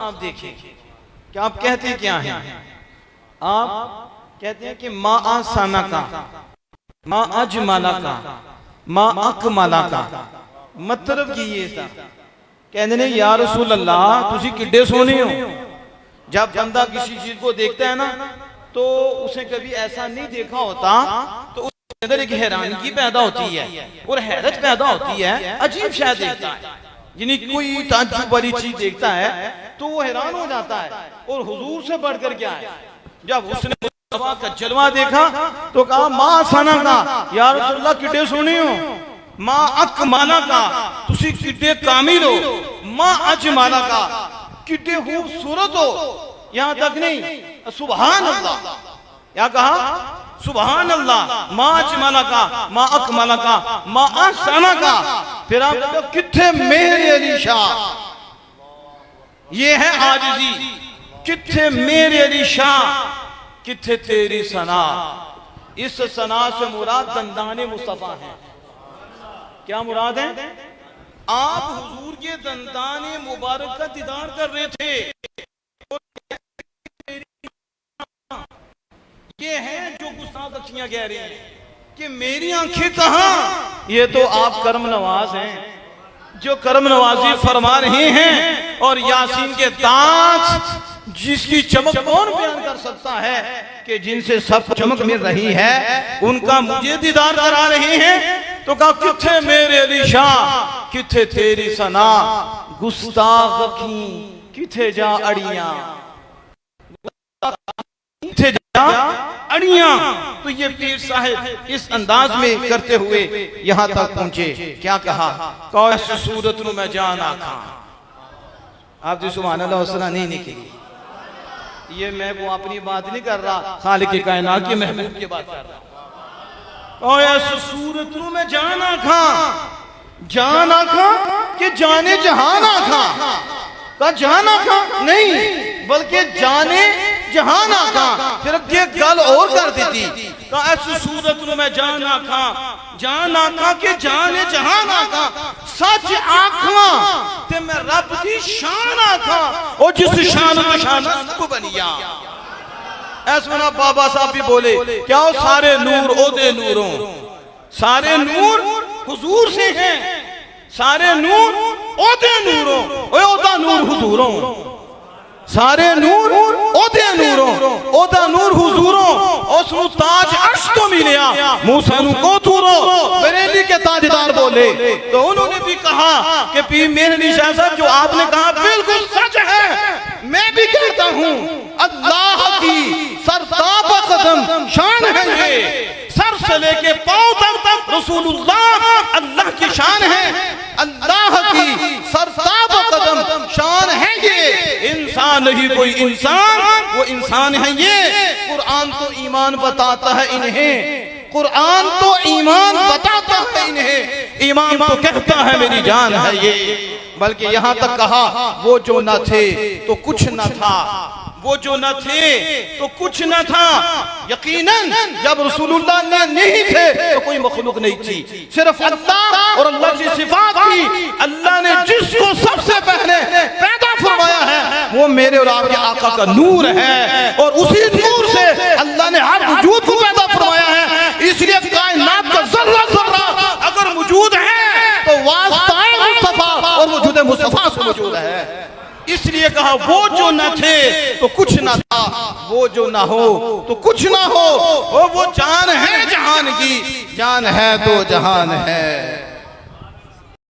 आप देखिए कि आप कहते क्या हैं? आप कहते हैं कि माँ आसाना का, माँ अजमाला का, माँ अकमाला का। मतलब की ये था कहने ने या रसूल अल्लाह तुसी किड्डे सोने हो। जब बंदा किसी चीज को देखता है ना तो उसे कभी ऐसा नहीं देखा होता तो उसके अंदर एक हैरानगी पैदा होती है और हैरत पैदा होती है, अजीब शायद देखता है। यानी कोई ताज्जुब वाली चीज देखता है तो वो हैरान हो जाता है। और हुजूर से बढ़कर क्या है, जब उसने मुस्तफा का जलवा देखा तो कहा माँ सना का या रसूलल्लाह किड्डे सोने हो, माँ अकमाला का तुसी किड्डे कामिल हो, माँ अजमाला का किड्डे खूबसूरत हो। यहाँ तक नहीं सुभान अल्लाह, क्या कहा सुभान अल्लाह, माँ अजमाला का, माँ अकमाला का, माँ आसाना का। फिर आप किथे मेरे अली शाह, ये है आजिज़ी, किथे मेरे अली शाह, किथे तेरी सना। इस सना से मुराद दंदाने मुस्तफा है। क्या मुराद है? आप हुजूर के दंदाने मुबारक का दीदार कर रहे थे। ये है जो गुस्ताख अखियां कह रही हैं कि मेरी आंखें कहां। ये तो आप कर्म नवाज हैं जो कर्म नवाजी फरमा रहे हैं। और यासीन के दांत जिसकी चमक कौन बयान कर सकता है कि जिनसे सब चमक मिल रही है उनका मुझे दीदार करा रहे हैं। तो कहा किथे मेरे अली शाह, किथे तेरी सना, गुस्ताख अखी किथे जा अड़ियां, किथे जा अड़ियां। तो ये पीर साहिब इस अंदाज में करते हुए यहां तक पहुंचे। क्या कहा? कैसी सूरत नु मैं जान आखा। आप जी सुभान अल्लाह वसला नहीं निकली। ये मैं वो अपनी बात नहीं कर रहा, खालिक कायनात के महबूब की बात कर रहा। और ऐसी सूरत नु मैं जान आखा, जान आखा कि जाने जहान आखा का जान आखा नहीं बल्कि जाने जहान आखा। फिर ये गल और कर देती का ऐसी सूरत नु मैं जान आखा, जान आखा के जाने जहान आखा, सच आखा ते मैं रब दी शान आखा। और जिस शान में शान सब बनिया। ऐसा बाबा साहब भी बोले क्या वो सारे नूर ओदे नूरों, सारे नूर हुजूर से हैं, सारे नूर ओदे नूरों, ओदा नूर हुजूरों, सारे नूर ओदे नूरों, ओदा नूर हुजूरों। उसनु ताज अर्श तो मिलिया मूसा नु को तूरो। बरेली के ताजदार बोले तो उन्होंने भी कहा कि पीर मेरे निशान साहब जो आपने कहा बिल्कुल सच है। मैं भी कहता हूँ अल्लाह की सरताब कदम शान है ये, सर से लेके पांव तक रसूलुल्लाह अल्लाह की शान है। अल्लाह की सरताब कदम शान है ये। इंसान नहीं कोई इंसान, वो इंसान है ये। कुरान तो ईमान बताता है इन्हें, कुरान तो ईमान बताता है इन्हें। ईमान तो कहता है मेरी जान है ये। बल्कि यहाँ तक कहा वो जो न थे तो कुछ न था, वो जो न थे तो कुछ न था। यकीनन जब रसूलुल्लाह ने नहीं थे तो कोई मखलूक नहीं थी, सिर्फ अल्लाह और अल्लाह की सिफात थी। अल्लाह ने जिसको सबसे पहले पैदा फरमाया है वो मेरे और आपके आका का नूर है। और उसी नूर से अल्लाह ने हर वजूद को पैदा फरमाया है। इसलिए कायनात का जर्रा जर्रा अगर वजूद है तो वास्ता मुस्तफा और वजूद मुस्तफा से वजूद है। इसलिए कहा वो जो न थे तो कुछ न था, वो जो न हो तो कुछ न हो। वो जान है जहान की, जान है तो जहान है।